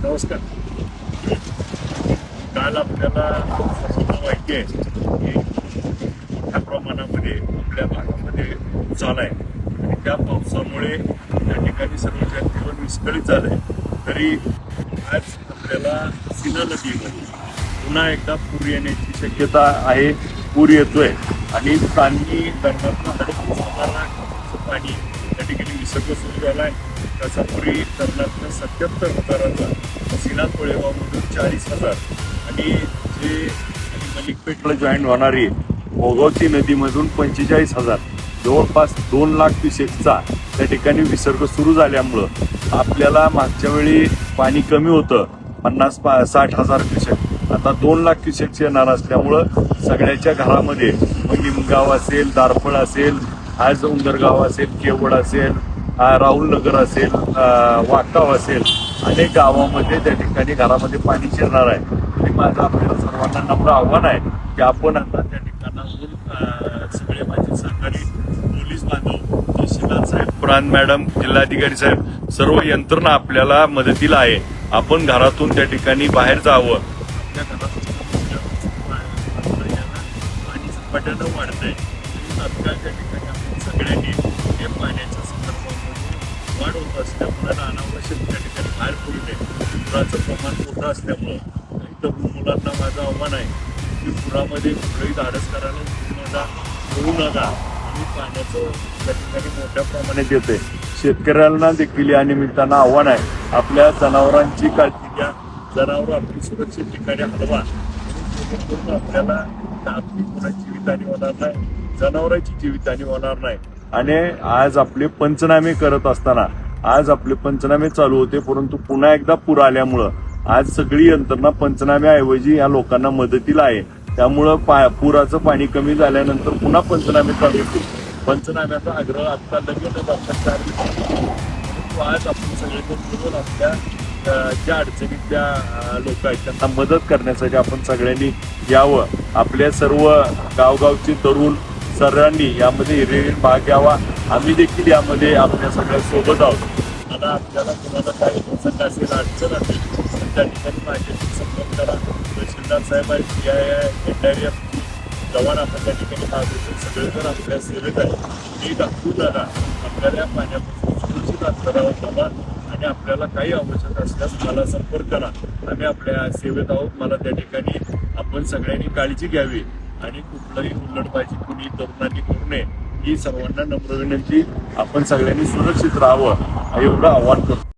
नमस्कार. काल आपल्याला माहिती आहे की मोठ्या प्रमाणामध्ये आपल्या भागामध्ये पाऊस झाला आहे आणि त्या पावसामुळे त्या ठिकाणी सर्व जनजीवन विस्कळीत झालंय. तरी आज आपल्याला सीना नदीमध्ये पुन्हा एकदा पूर येण्याची शक्यता आहे. पूर येतोय आणि पाणी पाणी त्या ठिकाणी विसर्ग सुरू झाला आहे. कसापुरी धरणातनं 77,000, सीना कोळेगावमधून 40,000 आणि जे मलिकपेटला जॉईन होणारी मोगावती नदीमधून 45,000, जवळपास 2 लाख क्युसेकचा त्या ठिकाणी विसर्ग सुरू झाल्यामुळं आपल्याला मागच्या वेळी पाणी कमी होतं 50-60,000 क्युसेक, आता 2 लाख क्युसेक्स येणार असल्यामुळं सगळ्याच्या घरामध्ये मग निमगाव असेल, दारफळ असेल, आज उंदरगाव असेल, केवड असेल, राहुलनगर असेल, वाटाव असेल, अनेक गावामध्ये त्या ठिकाणी घरामध्ये पाणी शिरणार आहे. आणि माझं आपल्याला सर्वांना नम्र आव्हान आहे की आपण आता त्या ठिकाणाहून सगळे माझे सहकारी पोलीस बांधव, तहसीलदार साहेब, प्रांत मॅडम, जिल्हाधिकारी साहेब, सर्व यंत्रणा आपल्याला मदतीला आहे. आपण घरातून त्या ठिकाणी बाहेर जावं. आपल्या घरातून पाणी झपाट्यानं वाढतंय. तात्काळ त्या ठिकाणी आपण सगळ्यांनी हे पाण्याच्या संदर्भामध्ये वाढ होत असल्यामुळे अनावश्यक त्या ठिकाणी बाहेर पडू नये. पुराचं प्रमाण मोठं असल्यामुळं काही तरुण मुलांना माझं आव्हान आहे की पुरामध्ये कुठलंही धाडस करायला होऊ नका आणि पाण्याचं त्या ठिकाणी मोठ्या प्रमाणात येते. शेतकऱ्यांना देखील या निमित्तानं आव्हान आहे, आपल्या जनावरांची काळजी घ्या. जनावर आपली सुरक्षित ठिकाणी हलवा जेणेकरून आपल्याला आपली कोणाची जीवितहानी होणार नाही, जनावरांची जीवितहानी होणार नाही. आणि आज आपले पंचनामे करत असताना आज आपले पंचनामे चालू होते, परंतु पुन्हा एकदा पूर आल्यामुळं आज सगळी यंत्रणा पंचनाम्याऐवजी या लोकांना मदतीला आहे. त्यामुळं पुराचं पाणी कमी झाल्यानंतर पुन्हा पंचनामे चालू होतील. पंचनाम्याचा आग्रह आता लगेच आज आपण सगळेजण मिळून आपल्या ज्या अडचणीतल्या लोक आहेत त्यांना मदत करण्यासाठी आपण सगळ्यांनी यावं. आपल्या सर्व गावगावचे तरुण सर्वांनी यामध्ये हिरिरीत भाग घ्यावा. आम्ही देखील यामध्ये आपल्या सगळ्या सोबत आहोत. आता आपल्याला कोणाला काही प्रसंग असेल, अडचण असेल तर त्या ठिकाणी माझ्याशी संपर्क करा. तहसीलदार साहेब आहेत, NDRF जवान आपण त्या ठिकाणी पाहतो. सगळेजण आपल्या सेवेत आहे. मी दाखवू नका. आपल्याला या पाण्यापासून सुरक्षित अंतरावर ठेवा आणि आपल्याला काही आवश्यक असल्यास मला संपर्क करा. आम्ही आपल्या सेवेत आहोत. मला त्या ठिकाणी आपण सगळ्यांनी काळजी घ्यावी आणि कुठलंही हुल्लडबाजी कुणी तरुणांनी करू नये ही सर्वांना नम्र विनंती. आपण सगळ्यांनी सुरक्षित राहावं एवढं आव्हान करतो.